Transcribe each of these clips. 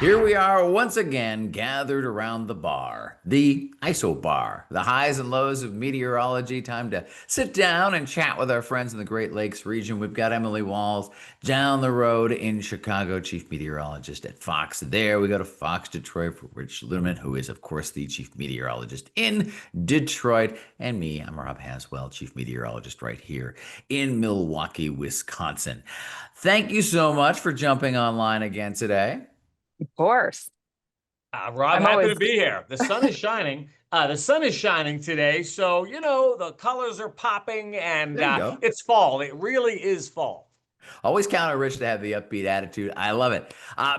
Here we are once again gathered around the bar, the Isobar, the highs and lows of meteorology. Time to sit down and chat with our friends in the Great Lakes region. We've got Emily Walls down the road in Chicago, chief meteorologist at Fox. There we go to Fox Detroit for Rich Ludeman, who is, of course, the chief meteorologist in Detroit. And me, I'm Rob Haswell, chief meteorologist right here in Milwaukee, Wisconsin. Thank you so much for jumping online again today. Of course. Rob, I'm happy to always, be here. The sun is shining. The sun is shining today, so the colors are popping, and There you go. it's fall. It really is fall. Always count on Rich to have the upbeat attitude. I love it.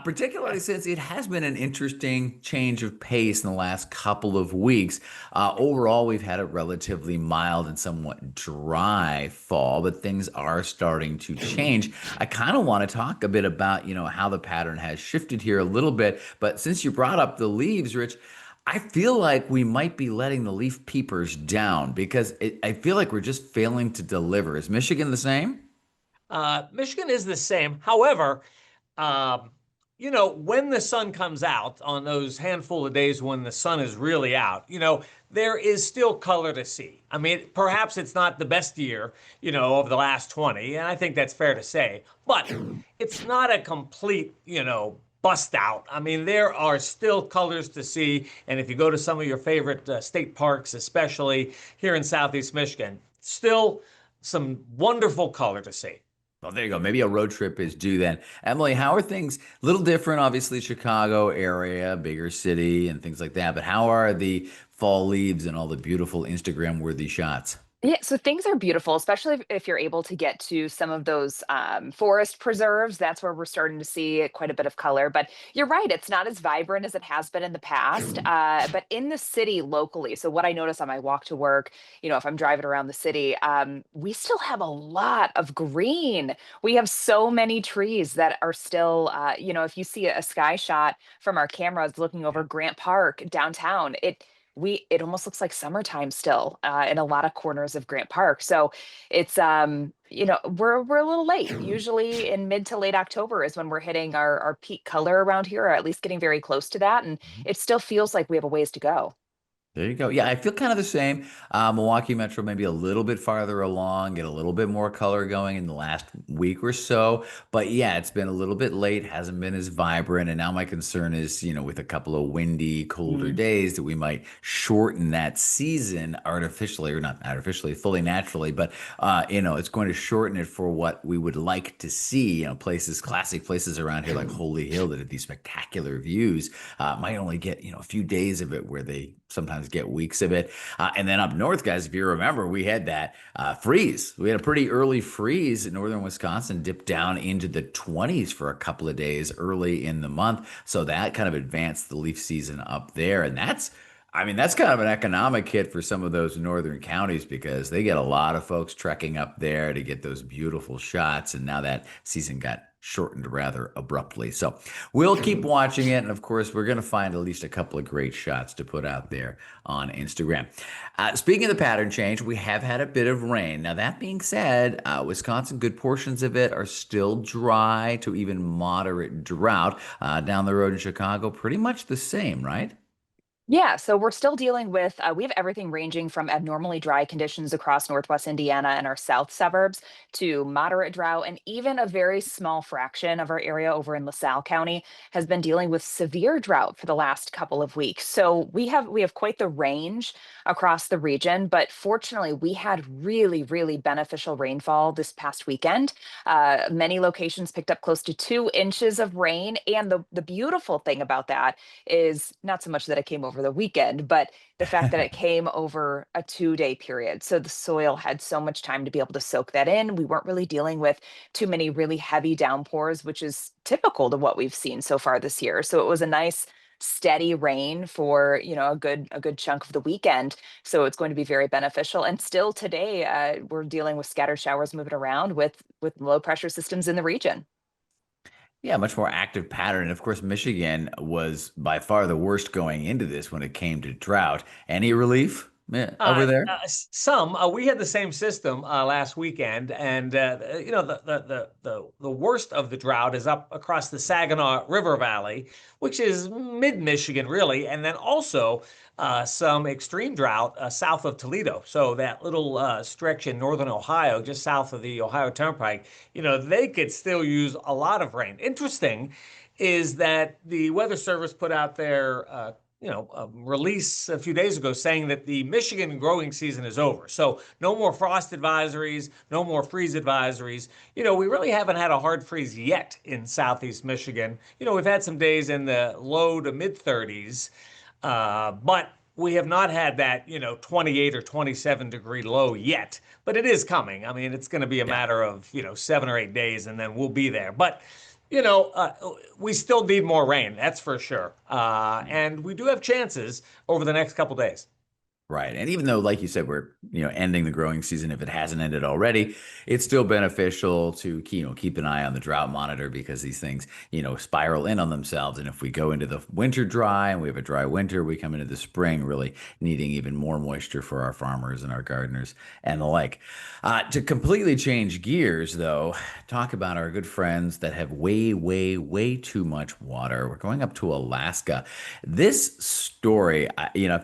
Particularly since it has been an interesting change of pace in the last couple of weeks. Overall, we've had a relatively mild and somewhat dry fall, but things are starting to change. I kind of want to talk a bit about, how the pattern has shifted here a little bit. But since you brought up the leaves, Rich, I feel like we might be letting the leaf peepers down because I feel like we're just failing to deliver. Is Michigan the same? Michigan is the same. However, when the sun comes out on those handful of days when the sun is really out, there is still color to see. I mean, perhaps it's not the best year, of the last 20, and I think that's fair to say, but it's not a complete, bust out. I mean, there are still colors to see. And if you go to some of your favorite state parks, especially here in Southeast Michigan, still some wonderful color to see. Well, there you go. Maybe a road trip is due then. Emily, how are things? A little different, obviously, Chicago area, bigger city, and things like that. But how are the fall leaves and all the beautiful Instagram-worthy shots? yeah, so things are beautiful, especially if you're able to get to some of those forest preserves. That's where we're starting to see quite a bit of color. But you're right, it's not as vibrant as it has been in the past. But in the city locally, so what I notice on my walk to work, if I'm driving around the city, we still have a lot of green. We have so many trees that are still, if you see a sky shot from our cameras looking over Grant Park downtown, it almost looks like summertime still in a lot of corners of Grant Park. So it's we're a little late. Usually in mid to late October is when we're hitting our peak color around here, or at least getting very close to that. And it still feels like we have a ways to go. There you go. Yeah, I feel kind of the same. Milwaukee Metro maybe a little bit farther along, get a little bit more color going in the last week or so. But yeah, it's been a little bit late, hasn't been as vibrant. And now my concern is, with a couple of windy, colder Mm. days, that we might shorten that season artificially, or not artificially, fully naturally. But, it's going to shorten it for what we would like to see. Places, classic places around here like Holy Hill that have these spectacular views might only get, a few days of it where they sometimes get weeks of it. And then up north, guys, if you remember, we had that freeze. We had a pretty early freeze in northern Wisconsin, dipped down into the 20s for a couple of days early in the month. So that kind of advanced the leaf season up there. And that's kind of an economic hit for some of those northern counties because they get a lot of folks trekking up there to get those beautiful shots. And now that season got shortened rather abruptly. So we'll keep watching it. And of course, we're going to find at least a couple of great shots to put out there on Instagram. Speaking of the pattern change, we have had a bit of rain. Now, that being said, Wisconsin, good portions of it are still dry to even moderate drought. Down the road in Chicago, pretty much the same, right? Yeah, so we're still dealing with, we have everything ranging from abnormally dry conditions across Northwest Indiana and our south suburbs to moderate drought. And even a very small fraction of our area over in LaSalle County has been dealing with severe drought for the last couple of weeks. So we have quite the range across the region, but fortunately we had really, really beneficial rainfall this past weekend. Many locations picked up close to 2 inches of rain. And the beautiful thing about that is not so much that it came over the weekend, but the fact that it came over a 2-day period. So the soil had so much time to be able to soak that in. We weren't really dealing with too many really heavy downpours, which is typical to what we've seen so far this year. So it was a nice steady rain for a good chunk of the weekend. So it's going to be very beneficial. And still today, we're dealing with scattered showers moving around with low pressure systems in the region. Yeah, much more active pattern. And of course, Michigan was by far the worst going into this when it came to drought. Any relief? Yeah, over there. Some we had the same system last weekend, and you know the worst of the drought is up across the Saginaw River Valley, which is mid Michigan really, and then also some extreme drought south of Toledo. So that little stretch in northern Ohio, just south of the Ohio Turnpike, you know, they could still use a lot of rain. Interesting is that the Weather Service put out their release a few days ago saying that the Michigan growing season is over. So no more frost advisories, no more freeze advisories. You know, we really haven't had a hard freeze yet in southeast Michigan. You know, we've had some days in the low to mid 30s, but we have not had that, you know, 28 or 27 degree low yet. But it is coming. I mean, it's going to be a Yeah. matter of, you know, 7 or 8 days and then we'll be there. But you know, we still need more rain, that's for sure. And we do have chances over the next couple days. Right. And even though, like you said, we're, ending the growing season, if it hasn't ended already, it's still beneficial to, keep an eye on the drought monitor because these things, spiral in on themselves. And if we go into the winter dry and we have a dry winter, we come into the spring really needing even more moisture for our farmers and our gardeners and the like. To completely change gears, though, talk about our good friends that have way, way, way too much water. We're going up to Alaska. This story,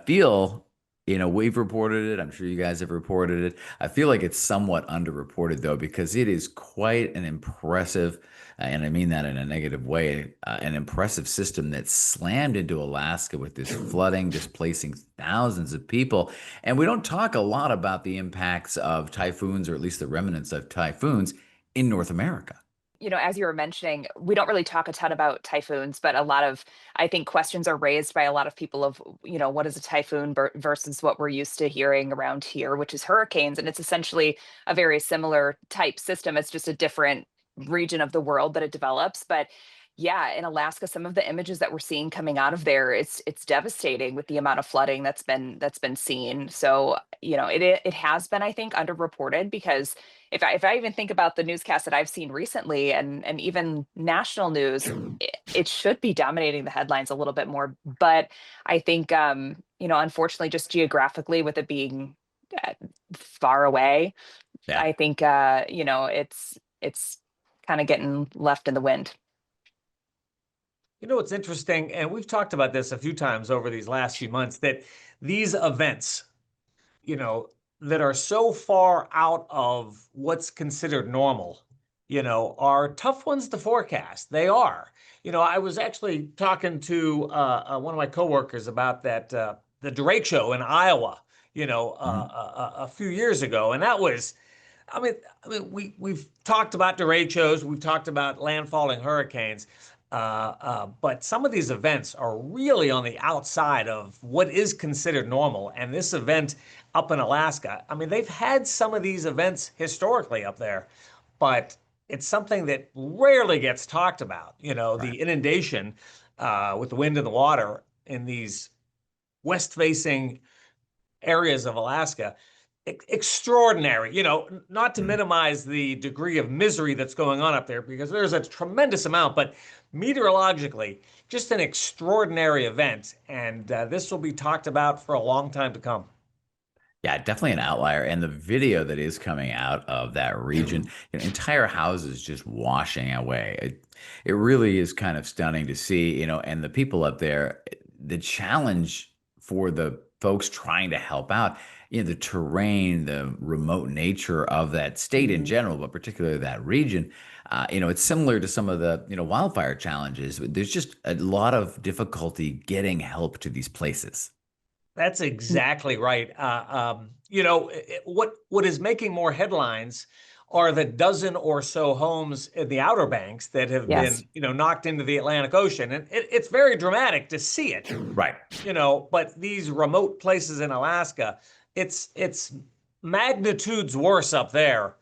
feel. We've reported it. I'm sure you guys have reported it. I feel like it's somewhat underreported, though, because it is quite an impressive, and I mean that in a negative way, an impressive system that slammed into Alaska with this flooding, displacing thousands of people. And we don't talk a lot about the impacts of typhoons, or at least the remnants of typhoons in North America. As you were mentioning, we don't really talk a ton about typhoons, but a lot of, I think, questions are raised by a lot of people of, what is a typhoon versus what we're used to hearing around here, which is hurricanes. And it's essentially a very similar type system. It's just a different region of the world that it develops. But yeah, in Alaska, some of the images that we're seeing coming out of there, it's devastating with the amount of flooding that's been seen. So, it has been, I think, underreported because if I even think about the newscasts that I've seen recently and even national news, it should be dominating the headlines a little bit more. But I think, unfortunately, just geographically, with it being uh, far away, Yeah. I think, it's kind of getting left in the wind. You know, what's interesting, and we've talked about this a few times over these last few months, that these events, you know, that are so far out of what's considered normal, are tough ones to forecast. They are. You know, I was actually talking to one of my coworkers about that the derecho show in Iowa, Mhm. a few years ago, and that was. We've talked about derechos, we've talked about landfalling hurricanes, but some of these events are really on the outside of what is considered normal. And this event up in Alaska, I mean, they've had some of these events historically up there, but it's something that rarely gets talked about. You know, Right. the inundation with the wind and the water in these west-facing areas of Alaska, extraordinary. You know, not to Mhm. minimize the degree of misery that's going on up there because there's a tremendous amount, but meteorologically, just an extraordinary event. And this will be talked about for a long time to come. Yeah, definitely an outlier. And the video that is coming out of that region, entire houses just washing away. It really is kind of stunning to see, and the people up there, the challenge for the folks trying to help out, the terrain, the remote nature of that state in Mhm. general, but particularly that region. It's similar to some of the, wildfire challenges. There's just a lot of difficulty getting help to these places. That's exactly right. What is making more headlines are the dozen or so homes in the Outer Banks that have Yes. been, knocked into the Atlantic Ocean, and it's very dramatic to see it. Right. But these remote places in Alaska, it's magnitudes worse up there,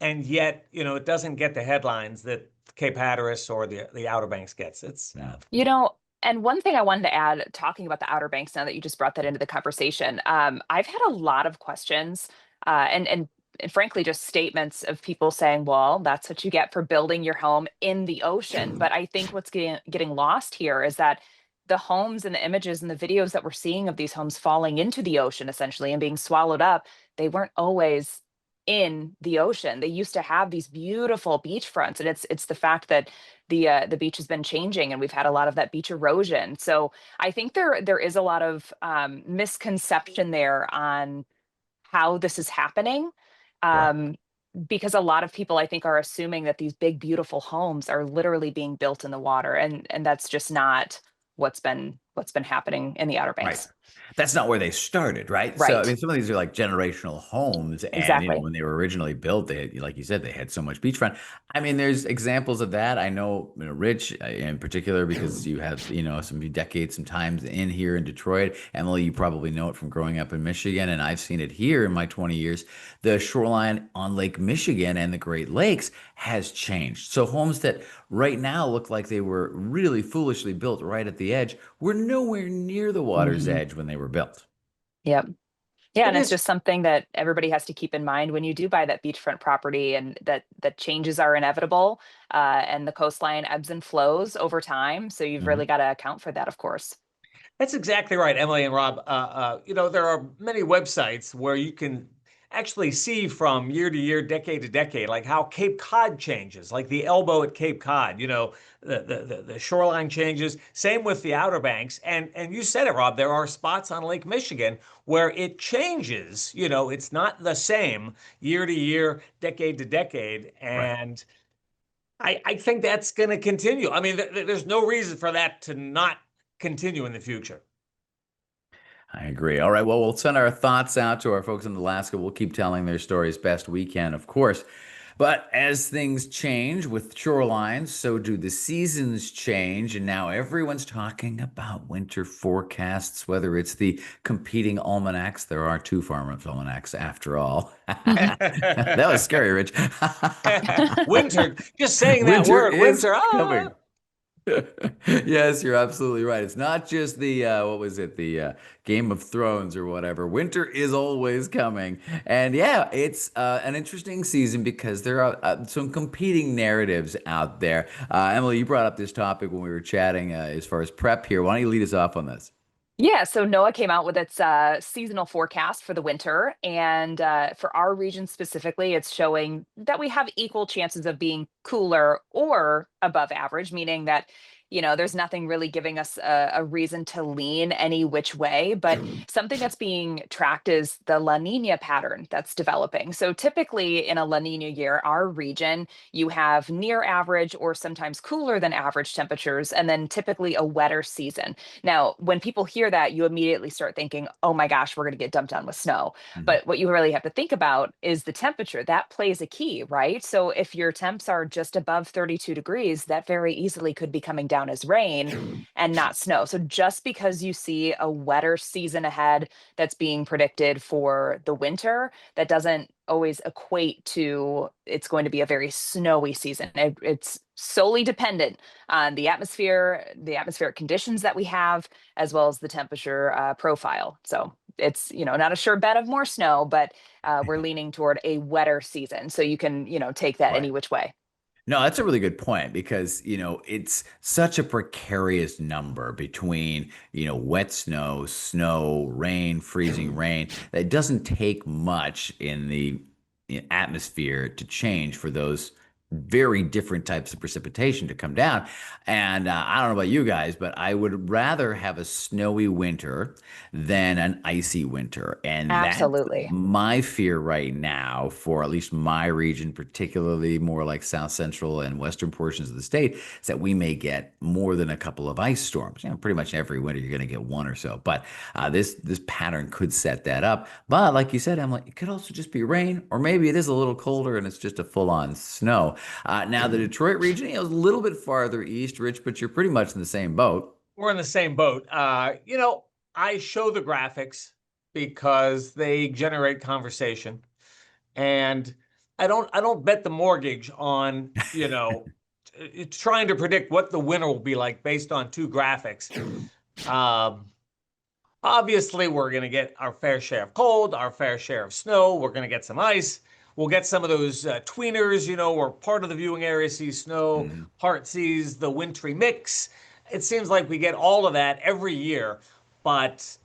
and yet, it doesn't get the headlines that Cape Hatteras or the Outer Banks gets. It's Yeah. And one thing I wanted to add, talking about the Outer Banks, now that you just brought that into the conversation, I've had a lot of questions, and frankly, just statements of people saying, "Well, that's what you get for building your home in the ocean." But I think what's getting lost here is that the homes and the images and the videos that we're seeing of these homes falling into the ocean essentially and being swallowed up, they weren't always in the ocean. They used to have these beautiful beachfronts, and it's the fact that the beach has been changing, and we've had a lot of that beach erosion. So I think there is a lot of misconception there on how this is happening. Right. Um, because a lot of people, I think, are assuming that these big, beautiful homes are literally being built in the water, and that's just not what's been happening in the Outer Right. Banks. That's not where they started, right? So, I Right. mean, some of these are like generational homes, and Exactly. when they were originally built, they had, like you said, they had so much beachfront. I mean, there's examples of that. I know, Rich, in particular, because you have, some decades, some times in here in Detroit. Emily, you probably know it from growing up in Michigan, and I've seen it here in my 20 years. The shoreline on Lake Michigan and the Great Lakes has changed. So homes that right now look like they were really foolishly built right at the edge were nowhere near the water's Hmm. edge when they were built. Yep. Yeah, It and it's is. just something that everybody has to keep in mind when you do buy that beachfront property, and that changes are inevitable, and the coastline ebbs and flows over time. So you've Mhm. really got to account for that, of course. That's exactly right, Emily and Rob. There are many websites where you can actually see from year to year, decade to decade, like how Cape Cod changes, like the elbow at Cape Cod. The shoreline changes. Same with the Outer Banks, and you said it, Rob. There are spots on Lake Michigan where it changes. It's not the same year to year, decade to decade, Right. and I think that's going to continue. I mean, there's no reason for that to not continue in the future. I agree. All right. Well, we'll send our thoughts out to our folks in Alaska. We'll keep telling their stories best we can, of course. But as things change with shorelines, so do the seasons change. And now everyone's talking about winter forecasts, whether it's the competing almanacs. There are two farmers' almanacs after all. That was scary, Rich. Winter, just saying that Winter word, is winter. coming. Yes, you're absolutely right. It's not just the what was it, the Game of Thrones or whatever. Winter is always coming, and yeah, it's an interesting season because there are some competing narratives out there. Emily, you brought up this topic when we were chatting as far as prep here. Why don't you lead us off on this? Yeah, so NOAA came out with its seasonal forecast for the winter. And for our region specifically, it's showing that we have equal chances of being cooler or above average, meaning that, there's nothing really giving us a reason to lean any which way. But something that's being tracked is the La Nina pattern that's developing. So typically in a La Nina year, our region, you have near average or sometimes cooler than average temperatures, and then typically a wetter season. Now, when people hear that, you immediately start thinking, oh my gosh, we're going to get dumped on with snow. Mhm. But what you really have to think about is the temperature. That plays a key, right? So if your temps are just above 32 degrees, that very easily could be coming down as rain and not snow. So just because you see a wetter season ahead that's being predicted for the winter, that doesn't always equate to it's going to be a very snowy season. It's solely dependent on the atmospheric conditions that we have, as well as the temperature profile. So it's, not a sure bet of more snow, but we're leaning toward a wetter season. So you can, take that Right. any which way. No, that's a really good point because, it's such a precarious number between, wet snow, snow, rain, freezing rain. That it doesn't take much in the atmosphere to change for those very different types of precipitation to come down. And I don't know about you guys, but I would rather have a snowy winter than an icy winter. And that's Absolutely. my fear right now for at least my region, particularly more like south central and western portions of the state, is that we may get more than a couple of ice storms. Pretty much every winter you're going to get one or so. But this pattern could set that up. But like you said, Emily, it could also just be rain, or maybe it is a little colder and it's just a full-on snow. Now the Detroit region, is a little bit farther east, Rich, but you're pretty much in the same boat. We're in the same boat. I show the graphics because they generate conversation, and I don't bet the mortgage on, trying to predict what the winter will be like based on two graphics. Um, Obviously, we're going to get our fair share of cold, our fair share of snow. We're going to get some ice. We'll get some of those tweeners, where part of the viewing area sees snow, Mhm. part sees the wintry mix. it seems like we get all of that every year, but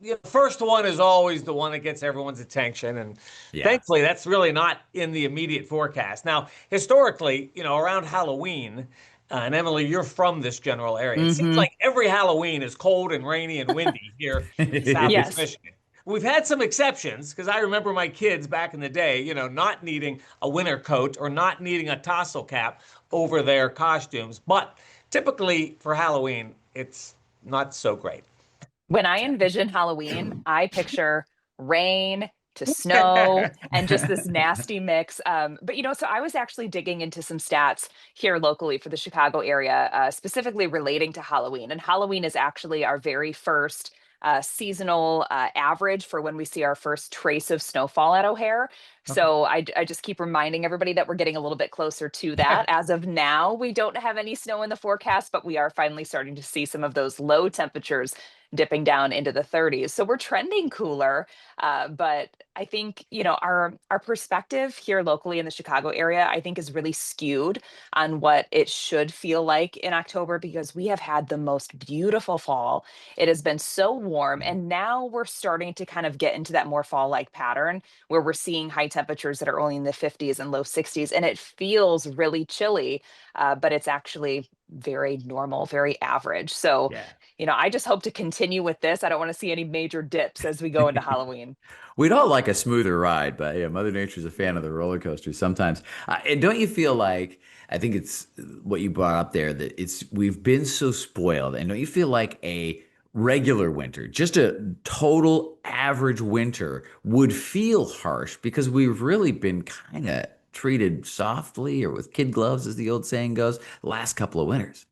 the first one is always the one that gets everyone's attention. And Yeah. thankfully, that's really not in the immediate forecast. Now, historically, around Halloween, and Emily, you're from this general area. It seems Hmm. like every Halloween is cold and rainy and windy here in Southeast Yes. Michigan. We've had some exceptions because I remember my kids back in the day, not needing a winter coat or not needing a tassel cap over their costumes. But typically for Halloween, it's not so great. When I envision Halloween, I picture rain to snow and just this nasty mix. But so I was actually digging into some stats here locally for the Chicago area, specifically relating to Halloween. And Halloween is actually our very first seasonal average for when we see our first trace of snowfall at O'Hare. Okay. So I just keep reminding everybody that we're getting a little bit closer to that. As of now, we don't have any snow in the forecast, but we are finally starting to see some of those low temperatures dipping down into the 30s. So we're trending cooler. But I think, our perspective here locally in the Chicago area, I think is really skewed on what it should feel like in October because we have had the most beautiful fall. It has been so warm. And now we're starting to kind of get into that more fall-like pattern where we're seeing high temperatures that are only in the 50s and low 60s. And it feels really chilly, but it's actually very normal, very average. So Yeah. I just hope to continue with this. I don't want to see any major dips as we go into Halloween. We'd all like a smoother ride, but yeah, Mother Nature's a fan of the roller coaster sometimes. And don't you feel like, I think it's what you brought up there, that we've been so spoiled. And don't you feel like a regular winter, just a total average winter would feel harsh because we've really been kind of treated softly or with kid gloves, as the old saying goes, the last couple of winters.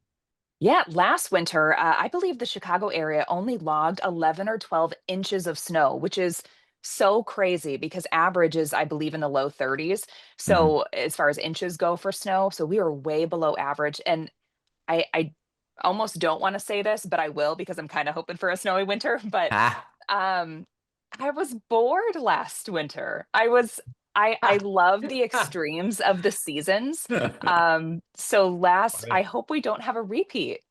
Yeah, last winter, I believe the Chicago area only logged 11 or 12 inches of snow, which is so crazy because average is, I believe, in the low 30s. Mhm. So as far as inches go for snow, so we were way below average. And I almost don't want to say this, but I will because I'm kind of hoping for a snowy winter. But Ah. um, I was bored last winter. I love the extremes of the seasons. So I Funny. hope we don't have a repeat.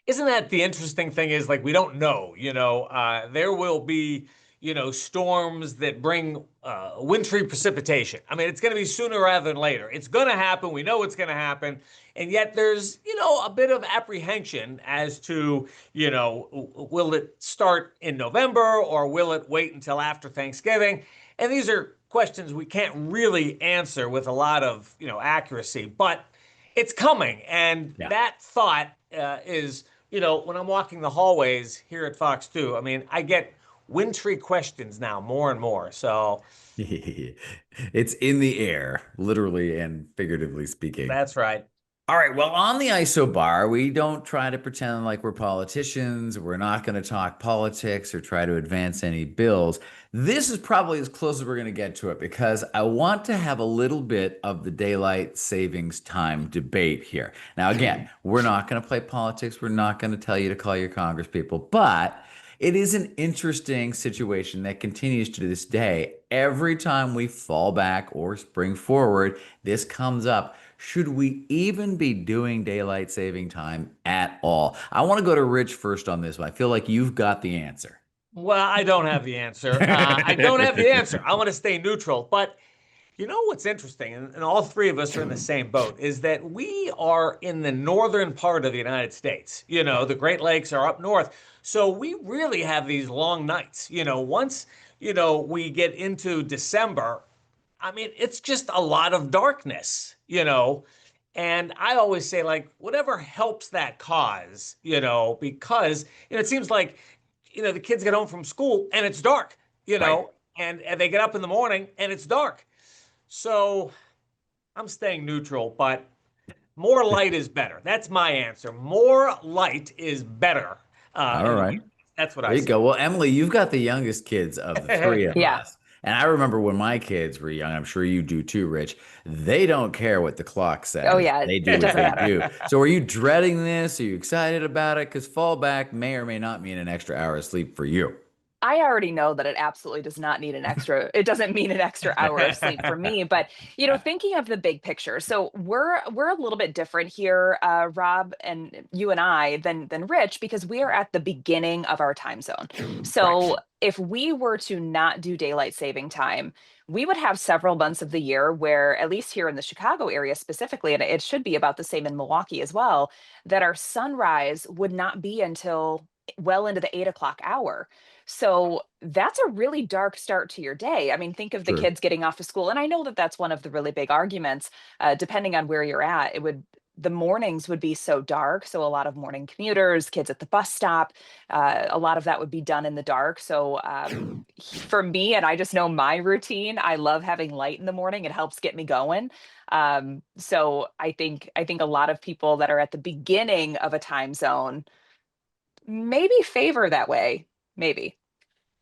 Isn't that the interesting thing is like we don't know, there will be, storms that bring wintry precipitation. I mean, it's going to be sooner rather than later. It's going to happen. We know it's going to happen. And yet there's, a bit of apprehension as to, will it start in November or will it wait until after Thanksgiving? And these are questions we can't really answer with a lot of, accuracy, but it's coming. And Yeah. that thought is, when I'm walking the hallways here at Fox 2, I mean, I get wintry questions now more and more. So It's in the air, literally and figuratively speaking. that's right. All right. Well, on the Isobar, we don't try to pretend like we're politicians. We're not going to talk politics or try to advance any bills. This is probably as close as we're going to get to it because I want to have a little bit of the daylight savings time debate here. Now, again, we're not going to play politics. We're not going to tell you to call your congresspeople, but it is an interesting situation that continues to this day. Every time we fall back or spring forward, this comes up. Should we even be doing daylight saving time at all? I want to go to Rich first on this one. I feel like you've got the answer. Well, I don't have the answer. I don't have the answer. I want to stay neutral. But what's interesting, and all three of us are in the same boat, is that we are in the northern part of the United States. The Great Lakes are up north. So we really have these long nights. Once, we get into December, I mean, it's just a lot of darkness. And I always say, like, whatever helps that cause, because it seems like, the kids get home from school and it's dark, Right. and they get up in the morning and it's dark. So I'm staying neutral, but more light is better. That's my answer. More light is better All in the right. winter. That's what There I you say. go. Well, Emily, you've got the youngest kids of the three of Yeah. us. And I remember when my kids were young, I'm sure you do too, Rich. They don't care what the clock Oh, says. yeah. They do It what doesn't they matter. do. So are you dreading this? Are you excited about it? Because fallback may or may not mean an extra hour of sleep for you. I already know that it absolutely does not need it doesn't mean an extra hour of sleep for me, but thinking of the big picture. So we're a little bit different here, Rob, and you and I than Rich, because we are at the beginning of our time zone. Right. So if we were to not do daylight saving time, we would have several months of the year where, at least here in the Chicago area specifically, and it should be about the same in Milwaukee as well, that our sunrise would not be until well into the 8 o'clock hour. So that's a really dark start to your day. I mean, think of the True. kids getting off of school. And I know that that's one of the really big arguments. Depending on where you're at, the mornings would be so dark. So a lot of morning commuters, kids at the bus stop, a lot of that would be done in the dark. So for me, and I just know my routine, I love having light in the morning. It helps get me going. So I think a lot of people that are at the beginning of a time zone maybe favor that way. Maybe.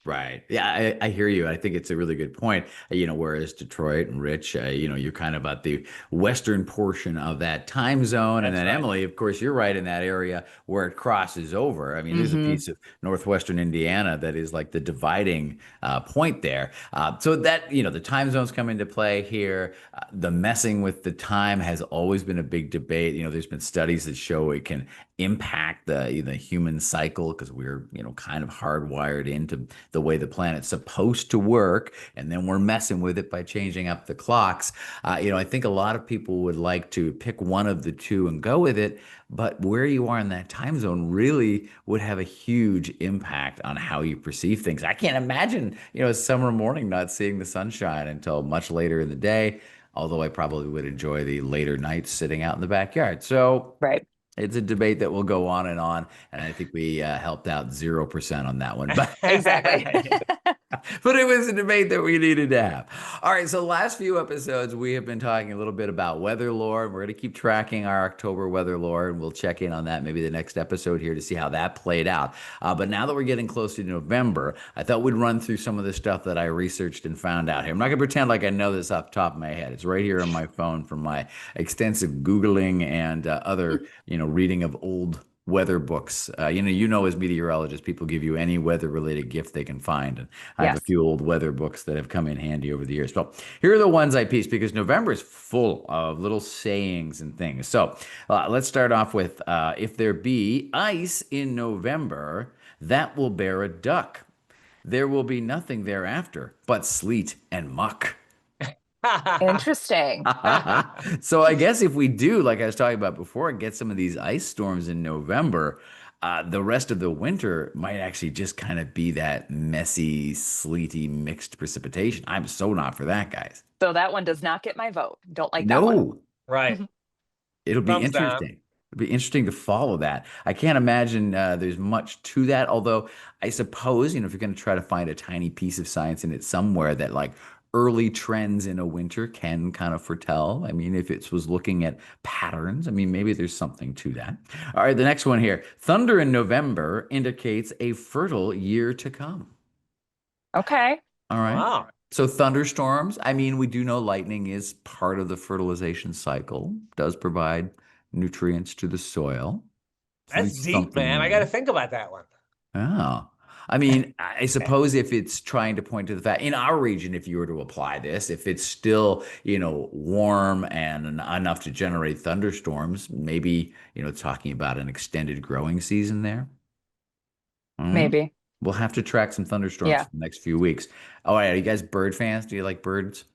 Right. Yeah, I hear you. I think it's a really good point. Whereas Detroit and Rich, you're kind of at the western portion of that time zone. And That's then right. Emily, of course, you're right in that area where it crosses over. I mean, there's a Hmm. piece of northwestern Indiana that is like the dividing point there. So that, the time zones come into play here. The messing with the time has always been a big debate. There's been studies that show it can impact the human cycle because we're kind of hardwired into the way the planet's supposed to work, and then we're messing with it by changing up the clocks. I think a lot of people would like to pick one of the two and go with it, but where you are in that time zone really would have a huge impact on how you perceive things. I can't imagine a summer morning not seeing the sunshine until much later in the day, although I probably would enjoy the later nights sitting out in the backyard. So Right. it's a debate that will go on, and I think we helped out 0% on that one. But Exactly. but it was a debate that we needed to have. All right, so last few episodes we have been talking a little bit about weather lore. We're going to keep tracking our October weather lore, and we'll check in on that maybe the next episode here to see how that played out. But now that we're getting closer to November, I thought we'd run through some of the stuff that I researched and found out here. I'm not going to pretend like I know this off the top of my head. It's right here on my phone from my extensive Googling and other, reading of old weather books. As meteorologists, people give you any weather-related gift they can find, and I have a Yes. few old weather books that have come in handy over the years. Well, here are the ones I pieced because November is full of little sayings and things. So let's start off with if there be ice in November, that will bear a duck. There will be nothing thereafter but sleet and muck. Interesting. So I guess if we do, like I was talking about before, get some of these ice storms in November, the rest of the winter might actually just kind of be that messy, sleety, mixed precipitation. I'm so not for that, guys. So that one does not get my vote. Don't like that one. No, Right. it'll be Thumbs down. interesting. It'll be interesting to follow that. I can't imagine there's much to that, although I suppose, if you're going to try to find a tiny piece of science in it somewhere that like early trends in a winter can kind of foretell. I mean, if it was looking at patterns, I mean, maybe there's something to that. All right, the next one here. Thunder in November indicates a fertile year to come. Okay. All right. Wow. So thunderstorms, I mean, we do know lightning is part of the fertilization cycle, does provide nutrients to the soil. So That's there's deep, something man. I got to there. think about that one. Oh. I mean, I suppose if it's trying to point to the fact in our region, if you were to apply this, if it's still, warm and enough to generate thunderstorms, maybe, talking about an extended growing season there. Mhm. Maybe. We'll have to track some thunderstorms Yeah. for the next few weeks. Oh, yeah, are you guys bird fans? Do you like birds?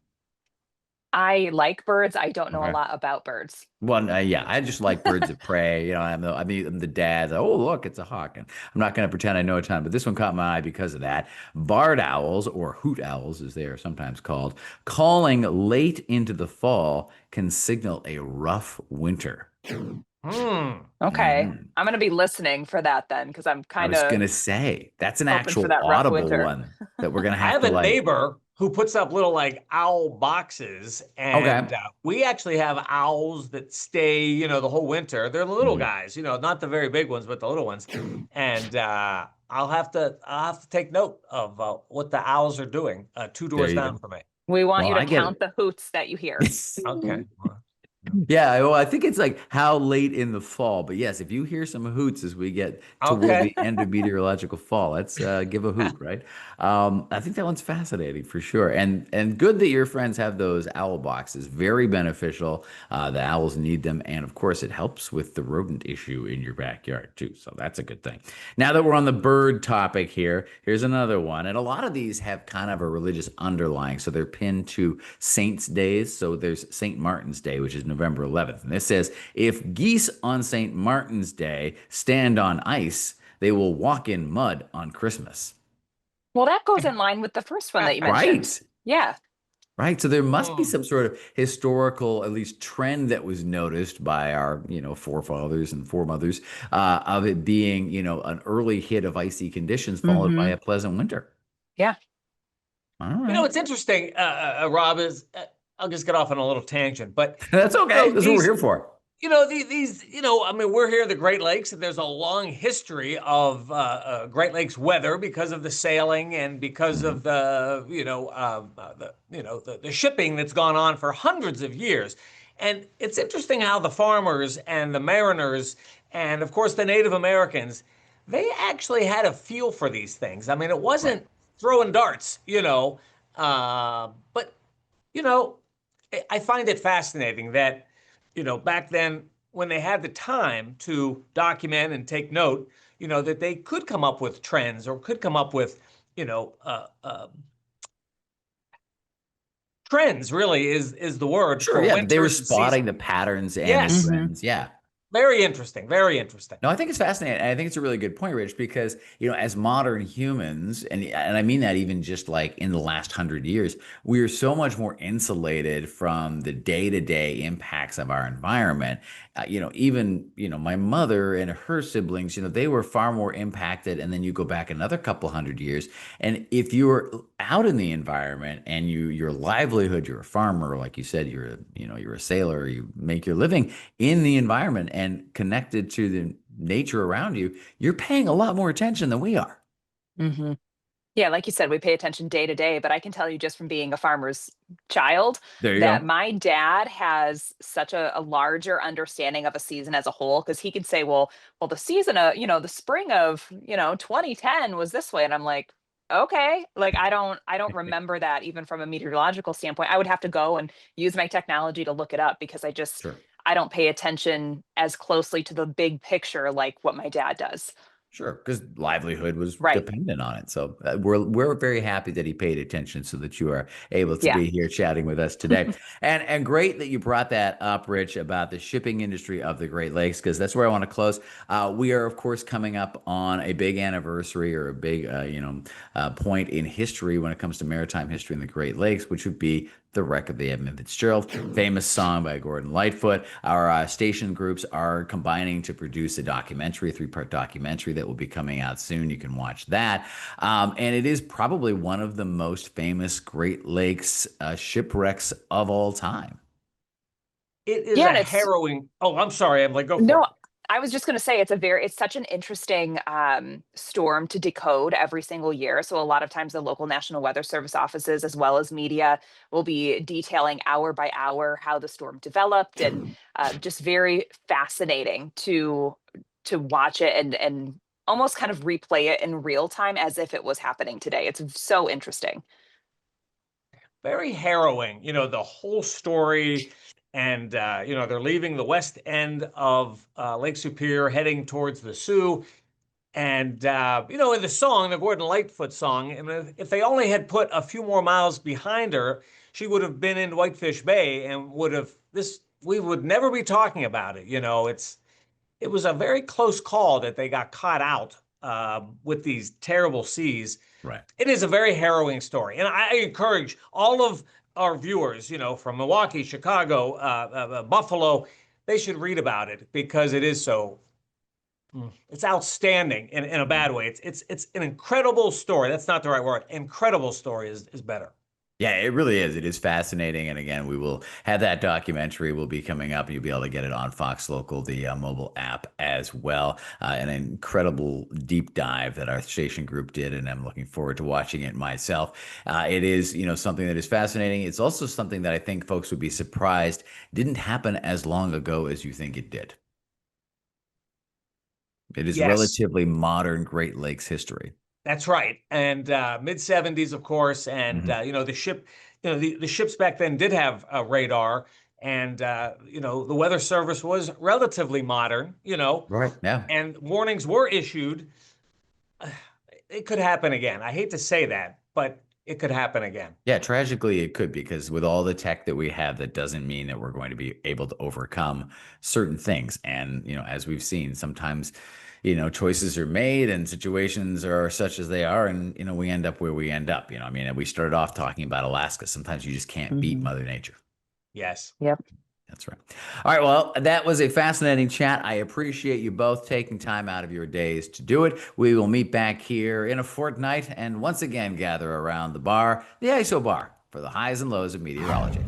I like birds. I don't know a Okay. lot about birds. Well, yeah, I just like birds of prey. I'm the dad. Oh, look, it's a hawk. And I'm not going to pretend I know a ton, but this one caught my eye because of that. Barred owls, or hoot owls as they are sometimes called, calling late into the fall can signal a rough winter. Hmm. Okay. Mhm. I'm going to be listening for that then, because I'm I kind was of going to say that's an hoping for actual that rough audible winter. one that we're going to I have have to a like. neighbor who puts up little like owl boxes, and Okay. we actually have owls that stay, the whole winter. They're the little Mhm. guys, not the very big ones, but the little ones. And I'll have to take note of what the owls are doing, two There doors you down go. from me. We want Well, you to I get count it. the hoots that you hear. Okay. Well, Yeah, well, I think it's like how late in the fall. But yes, if you hear some hoots as we get toward Okay. the end of meteorological fall, let's give a hoot, right? I think that one's fascinating for sure, and good that your friends have those owl boxes. Very beneficial. The owls need them, and of course, it helps with the rodent issue in your backyard too. So that's a good thing. Now that we're on the bird topic here, here's another one, and a lot of these have kind of a religious underlying, so they're pinned to saints' days. So there's St. Martin's Day, which is November 11th. And this says, if geese on St. Martin's Day stand on ice, they will walk in mud on Christmas. Well, that goes in line with the first one that you mentioned. Right. Yeah. Right. So there must be Hmm. some sort of historical, at least trend that was noticed by our, forefathers and foremothers, of it being, an early hit of icy conditions followed by Hmm. a pleasant winter. Yeah. All You know, right. what's interesting, Rob, is I'll just get off on a little tangent, but That's okay. That's what we're these here for. these, I mean, we're here in the Great Lakes, and there's a long history of Great Lakes weather because of the sailing and because Mhm. of the shipping that's gone on for hundreds of years. And it's interesting how the farmers and the mariners, and of course the Native Americans, they actually had a feel for these things. I mean, it Right. wasn't throwing darts, but you know, I find it fascinating that, back then when they had the time to document and take note, that they could come up with trends or could come up with, you know, uh, uh, trends really is the word Sure. for Yeah. They were winters and spotting seasons. the patterns and the Yes, Hmm. trends. Yeah. very interesting, very interesting. No, I think it's fascinating. And I think it's a really good point, Rich, because, as modern humans, and I mean that even just like in the last 100 years, we are so much more insulated from the day-to-day impacts of our environment. Even, my mother and her siblings, they were far more impacted. And then you go back another couple 100 years, and if you're out in the environment and your livelihood, you're a farmer, like you said, you're a sailor, you make your living in the environment and connected to the nature around you, you're paying a lot more attention than we are. Hmm. Yeah, like you said, we pay attention day to day, but I can tell you just from being a farmer's child There you that go. my dad has such a larger understanding of a season as a whole because he could say, well, the season of, the spring of, 2010 was this way. And I'm like, okay, like I don't remember that even from a meteorological standpoint. I would have to go and use my technology to look it up because Sure. I don't pay attention as closely to the big picture like what my dad does. Sure, because livelihood was Right. dependent on it. So we're very happy that he paid attention, so that you are able to Yeah. be here chatting with us today. And great that you brought that up, Rich, about the shipping industry of the Great Lakes, because that's where I want to close. We are, of course, coming up on a big anniversary or a big point in history when it comes to maritime history in the Great Lakes, which would be the Wreck of the Edmund Fitzgerald, famous song by Gordon Lightfoot. Our station groups are combining to produce a documentary, a three-part documentary that will be coming out soon. You can watch that. And it is probably one of the most famous Great Lakes shipwrecks of all time. It is Yeah, a and it's harrowing. Oh, I'm sorry. I'm like, go for no, it. I was just going to say it's such an interesting storm to decode every single year. So a lot of times the local National Weather Service offices, as well as media, will be detailing hour by hour how the storm developed, and just very fascinating to watch it and almost kind of replay it in real time as if it was happening today. It's so interesting. Very harrowing, the whole story. And, they're leaving the west end of Lake Superior, heading towards the Sioux. And, in the song, the Gordon Lightfoot song, and if they only had put a few more miles behind her, she would have been in Whitefish Bay and we would never be talking about it. It was a very close call that they got caught out with these terrible seas. Right. It is a very harrowing story. And I encourage all of our viewers, from Milwaukee, Chicago, Buffalo, they should read about it because it is it's outstanding in a bad way. It's an incredible story. That's not the right word. Incredible story is better. Yeah, it really is. It is fascinating. And again, we will have that documentary will be coming up. You'll be able to get it on Fox Local, the mobile app as well. An incredible deep dive that our station group did, and I'm looking forward to watching it myself. It is, something that is fascinating. It's also something that I think folks would be surprised didn't happen as long ago as you think it did. It is Yes. relatively modern Great Lakes history. That's right. And mid 70s, of course. And, Mhm. the ship, the ships back then did have a radar. And, the Weather Service was relatively modern, Right. Yeah. and warnings were issued. It could happen again. I hate to say that, but it could happen again. Yeah, tragically it could because with all the tech that we have, that doesn't mean that we're going to be able to overcome certain things. And, as we've seen, sometimes, choices are made and situations are such as they are, and, we end up where we end up. I mean, we started off talking about Alaska. Sometimes you just can't beat Mhm. Mother Nature. Yes. Yep. That's right. All right. Well, that was a fascinating chat. I appreciate you both taking time out of your days to do it. We will meet back here in a fortnight and once again gather around the bar, the Isobar, for the highs and lows of meteorology.